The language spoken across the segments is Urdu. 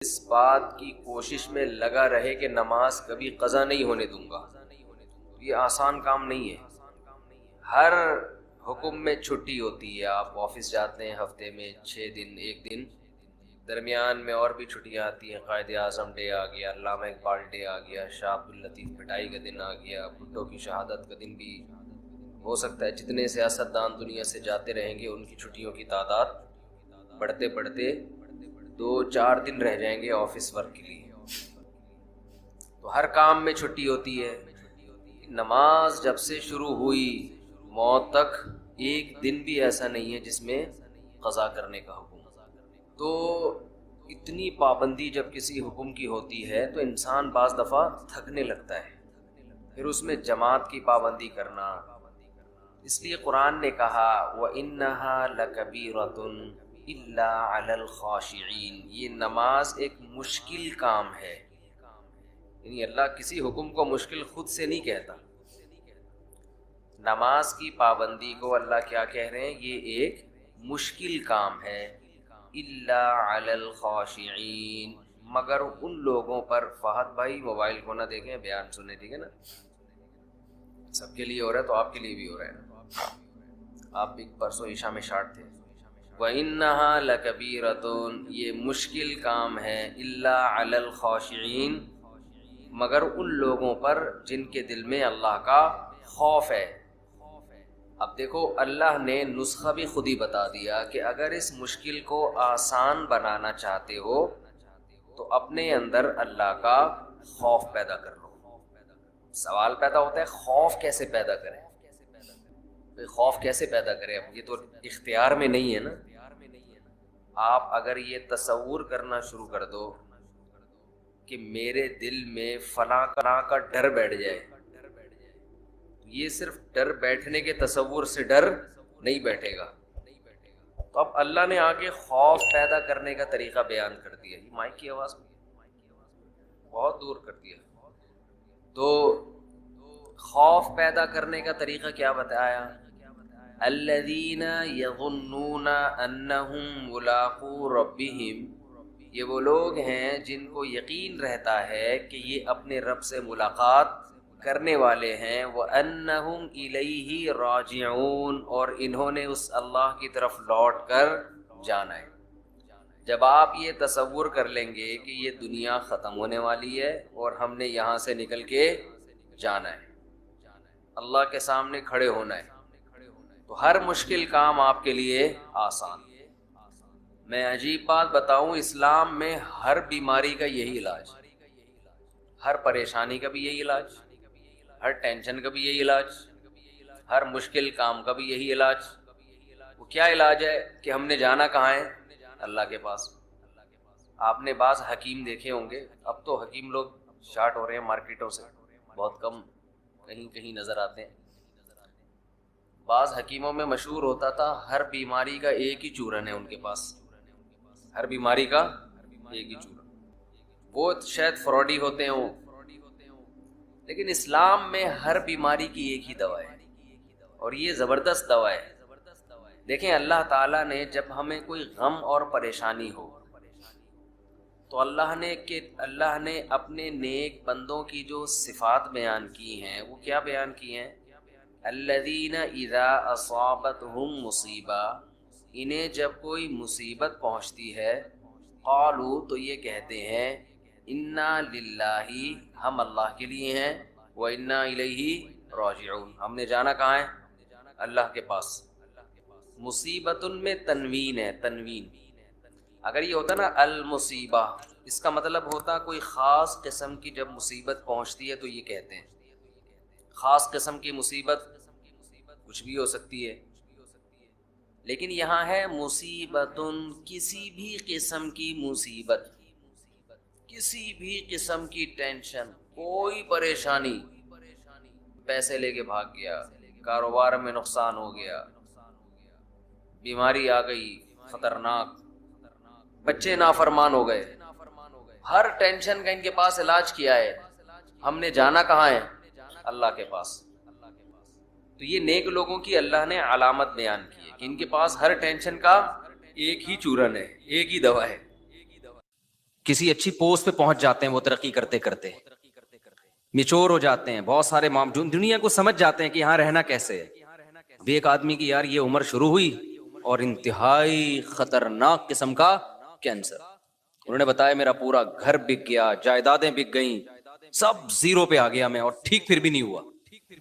اس بات کی کوشش میں لگا رہے کہ نماز کبھی قضا نہیں ہونے دوں گا، یہ آسان کام نہیں ہے۔ ہر حکم میں چھٹی ہوتی ہے، آپ آفس جاتے ہیں ہفتے میں 6 دن، 1 دن، درمیان میں اور بھی چھٹیاں آتی ہیں، قائد اعظم ڈے آ گیا، علامہ اقبال ڈے آ گیا، شاہ عبداللطیف پٹائی کا دن آ گیا، بھٹو کی شہادت کا دن بھی ہو سکتا ہے۔ جتنے سیاستدان دنیا سے جاتے رہیں گے ان کی چھٹیوں کی تعداد بڑھتے بڑھتے 2-4 دن رہ جائیں گے آفس ورک کے لیے۔ تو ہر کام میں چھٹی ہوتی ہے۔ نماز جب سے شروع ہوئی موت تک ایک دن بھی ایسا نہیں ہے جس میں قضا کرنے کا حکم۔ تو اتنی پابندی جب کسی حکم کی ہوتی ہے تو انسان بعض دفعہ تھکنے لگتا ہے، پھر اس میں جماعت کی پابندی کرنا۔ اس لیے قرآن نے کہا وَإِنَّهَا لَكَبِيرَةٌ إِلَّا عَلَى الْخَاشِعِينَ، یہ نماز ایک مشکل کام ہے، یعنی اللہ کسی حکم کو مشکل خود سے نہیں کہتا۔ نماز کی پابندی کو اللہ کیا کہہ رہے ہیں؟ یہ ایک مشکل کام ہے، الا علی الخاشعین، مگر ان لوگوں پر۔ فہد بھائی موبائل کو نہ دیکھیں، بیان سنیں، ٹھیک ہے نا؟ سب کے لیے ہو رہا ہے تو آپ کے لیے بھی ہو رہا ہے نا؟ آپ بھی پرسوں عشاء میں شارٹ تھے۔ وَإِنَّهَا لَكَبِيرَةٌ، یہ مشکل کام ہے، الا علی الخاشعین، مگر ان لوگوں پر جن کے دل میں اللہ کا خوف ہے۔ اب دیکھو اللہ نے نسخہ بھی خود ہی بتا دیا کہ اگر اس مشکل کو آسان بنانا چاہتے ہو تو اپنے اندر اللہ کا خوف پیدا کر لو۔ سوال پیدا ہوتا ہے خوف کیسے پیدا کریں؟ خوف کیسے پیدا کریں؟ اب یہ تو اختیار میں نہیں ہے نا۔ آپ اگر یہ تصور کرنا شروع کر دو کہ میرے دل میں فلاں کا ڈر بیٹھ جائے، یہ صرف ڈر بیٹھنے کے تصور سے ڈر نہیں بیٹھے گا۔ تو اب اللہ نے آگے خوف پیدا کرنے کا طریقہ بیان کر دیا۔ یہ مائک کی آواز بہت دور کر دیا۔ تو خوف پیدا کرنے کا طریقہ کیا بتایا؟ الذین یظنون انہم ملاقو ربہم، یہ وہ لوگ ہیں جن کو یقین رہتا ہے کہ یہ اپنے رب سے ملاقات کرنے والے ہیں، وَأَنَّهُمْ إِلَيْهِ رَاجِعُونَ، اور انہوں نے اس اللہ کی طرف لوٹ کر جانا ہے۔ جب آپ یہ تصور کر لیں گے کہ یہ دنیا ختم ہونے والی ہے اور ہم نے یہاں سے نکل کے جانا ہے، اللہ کے سامنے کھڑے ہونا ہے، تو ہر مشکل کام آپ کے لیے آسان۔ میں عجیب بات بتاؤں، اسلام میں ہر بیماری کا یہی علاج، ہر پریشانی کا بھی یہی علاج، ہر ٹینشن کا بھی یہی علاج، ہر مشکل کام کا بھی یہی علاج۔ وہ کیا علاج ہے کہ ہم نے جانا کہاں ہے؟ اللہ کے پاس۔ آپ نے بعض حکیم دیکھے ہوں گے، اب تو حکیم لوگ شارٹ ہو رہے ہیں مارکیٹوں سے، بہت کم کہیں کہیں نظر آتے ہیں۔ بعض حکیموں میں مشہور ہوتا تھا ہر بیماری کا ایک ہی چورن ہے ان کے پاس، ہر بیماری کا ایک ہی چورن۔ وہ شاید فراڈی ہوتے ہوں، لیکن اسلام میں ہر بیماری کی ایک ہی دوا ہے، اور یہ زبردست دوا ہے۔ دیکھیں اللہ تعالیٰ نے جب ہمیں کوئی غم اور پریشانی ہو تو اللہ نے اپنے نیک بندوں کی جو صفات بیان کی ہیں وہ کیا بیان کی ہیں؟ الذین اذا اصابتہم مصیبہ، انہیں جب کوئی مصیبت پہنچتی ہے، قالوا، تو یہ کہتے ہیں، انا للہ، ہم اللہ کے لیے ہیں، وانا الیہ راجعون، ہم نے جانا کہاں ہے؟ اللہ کے پاس۔ مصیبت میں تنوین ہے، تنوین۔ اگر یہ ہوتا نا المصیبہ، اس کا مطلب ہوتا کوئی خاص قسم کی جب مصیبت پہنچتی ہے تو یہ کہتے ہیں۔ خاص قسم کی مصیبت کچھ بھی ہو سکتی ہے، لیکن یہاں ہے مصیبت، کسی بھی قسم کی مصیبت، کسی بھی قسم کی ٹینشن، کوئی پریشانی، پیسے لے کے بھاگ گیا، کاروبار میں نقصان ہو گیا، بیماری آ گئی خطرناک، بچے نافرمان ہو گئے، ہر ٹینشن کا ان کے پاس علاج کیا ہے۔ ہم نے جانا کہاں ہے؟ اللہ کے پاس۔ تو یہ نیک لوگوں کی اللہ نے علامت بیان کی ہے کہ ان کے پاس ہر ٹینشن کا ایک ہی چورن ہے، ایک ہی دوا ہے۔ کسی اچھی پوسٹ پہ پہنچ جاتے ہیں وہ ترقی کرتے کرتے، میچور ہو جاتے ہیں، بہت سارے دنیا کو سمجھ جاتے ہیں کہ یہاں رہنا کیسے ہے. ابھی ایک آدمی کی یار یہ عمر شروع ہوئی اور انتہائی خطرناک قسم کا کینسر. انہوں نے بتایا میرا پورا گھر بک گیا، جائیدادیں بک گئیں، سب زیرو پہ آ گیا میں، اور ٹھیک پھر بھی نہیں ہوا.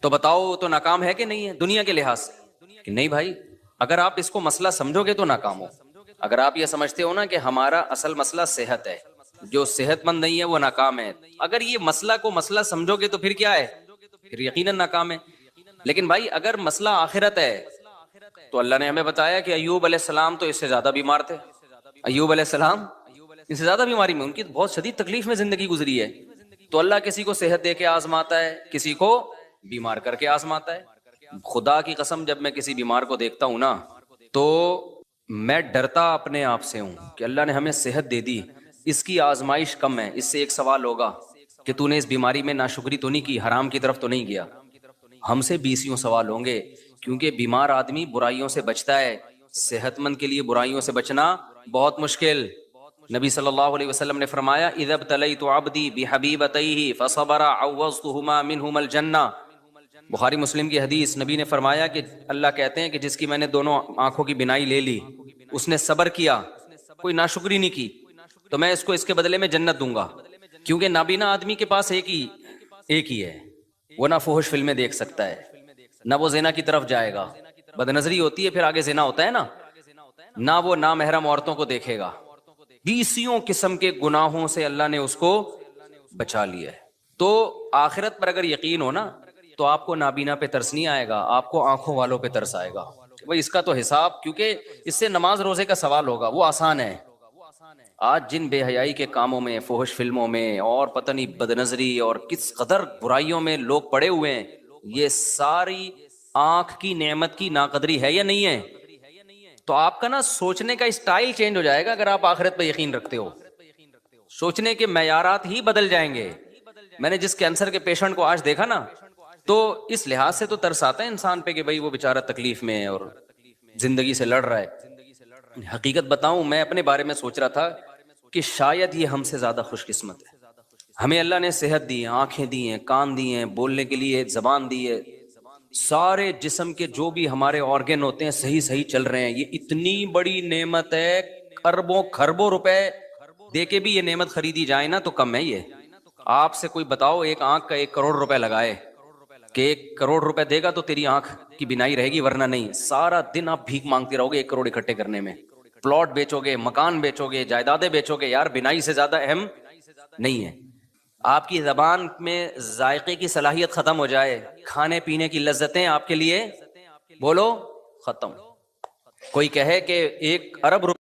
تو بتاؤ تو ناکام ہے کہ نہیں ہے دنیا کے لحاظ سے؟ کہ نہیں بھائی، اگر آپ اس کو مسئلہ سمجھو گے تو ناکام ہو. اگر آپ یہ سمجھتے ہو نا کہ ہمارا اصل مسئلہ صحت ہے، جو صحت مند نہیں ہے وہ ناکام ہے، اگر یہ مسئلہ کو مسئلہ سمجھو گے تو پھر کیا ہے؟ پھر یقیناً ناکام ہے. لیکن بھائی اگر مسئلہ آخرت ہے تو اللہ نے ہمیں بتایا کہ ایوب علیہ السلام تو اس سے زیادہ بیمار تھے. ایوب علیہ السلام اس سے زیادہ بیماری میں، ان کی بہت شدید تکلیف میں زندگی گزری ہے. تو اللہ کسی کو صحت دے کے آزماتا ہے، کسی کو بیمار کر کے آزماتا ہے. خدا کی قسم جب میں کسی بیمار کو دیکھتا ہوں نا تو میں ڈرتا اپنے آپ سے ہوں کہ اللہ نے ہمیں صحت دے دی، اس کی آزمائش کم ہے، اس سے ایک سوال ہوگا کہ تو نے اس بیماری میں ناشکری تو نہیں کی، حرام کی طرف تو نہیں گیا. ہم سے 20 سوال ہوں گے، کیونکہ بیمار آدمی برائیوں سے بچتا ہے، صحت مند کے لیے برائیوں سے بچنا بہت مشکل. نبی صلی اللہ علیہ وسلم نے فرمایا اذا ابتلیت عبدی بحبیبتیہ فصبر عوضتہما منہما الجنہ. بخاری مسلم کی حدیث، نبی نے فرمایا کہ اللہ کہتے ہیں کہ جس کی میں نے دونوں آنکھوں کی بینائی لے لی، اس نے صبر کیا، کوئی ناشکری نہیں کی، تو میں اس کو اس کے بدلے میں جنت دوں گا. کیونکہ نابینا آدمی کے پاس ایک ہی ہے، وہ نہ فحش فلمیں دیکھ سکتا ہے، نہ وہ زنا کی طرف جائے گا، بد نظری ہوتی ہے پھر آگے زنا ہوتا ہے نا، نہ وہ نامحرم عورتوں کو دیکھے گا. 20 قسم کے گناہوں سے اللہ نے اس کو بچا لیا ہے. تو آخرت پر اگر یقین ہو نا تو آپ کو نابینا پہ ترس نہیں آئے گا، آپ کو آنکھوں والوں پہ ترس آئے گا. بھئی اس کا تو حساب، کیونکہ اس سے نماز روزے کا سوال ہوگا، وہ آسان ہے. آج جن بے حیائی کے کاموں میں، فحش فلموں میں اور پتہ نہیں بد نظری اور کس قدر برائیوں میں لوگ پڑے ہوئے ہیں، یہ ساری آنکھ کی نعمت کی ناقدری ہے یا نہیں ہے؟ تو آپ کا نا سوچنے کا اسٹائل چینج ہو جائے گا اگر آپ آخرت پہ یقین رکھتے ہو. سوچنے کے معیارات ہی بدل جائیں گے. میں نے جس کینسر کے پیشنٹ کو آج دیکھا نا تو اس لحاظ سے تو ترس آتا ہے انسان پہ کہ بھئی وہ بیچارہ تکلیف میں ہے اور زندگی سے لڑ رہا ہے. حقیقت بتاؤں، میں اپنے بارے میں سوچ رہا تھا کہ شاید یہ ہم سے زیادہ خوش قسمت ہے. ہمیں اللہ نے صحت دی ہے، آنکھیں دی ہیں، کان دی ہیں، بولنے کے لیے زبان دی ہے، سارے جسم کے جو بھی ہمارے آرگن ہوتے ہیں صحیح چل رہے ہیں. یہ اتنی بڑی نعمت ہے، اربوں خربوں روپے دے کے بھی یہ نعمت خریدی جائے نا تو کم ہے. یہ آپ سے کوئی بتاؤ ایک آنکھ کا 1 کروڑ روپے لگائے کہ 1 کروڑ روپے دے گا تو تیری آنکھ کی بینائی رہے گی، ورنہ نہیں. سارا دن آپ بھیک مانگتے رہو گے 1 کروڑ اکٹھے کرنے میں. پلاٹ بیچو گے، مکان بیچو گے، جائیدادیں بیچو گے، یار بینائی سے زیادہ اہم نہیں ہے. آپ کی زبان میں ذائقے کی صلاحیت ختم ہو جائے، کھانے پینے کی لذتیں آپ کے لیے بولو ختم. کوئی کہے کہ 1 ارب روپے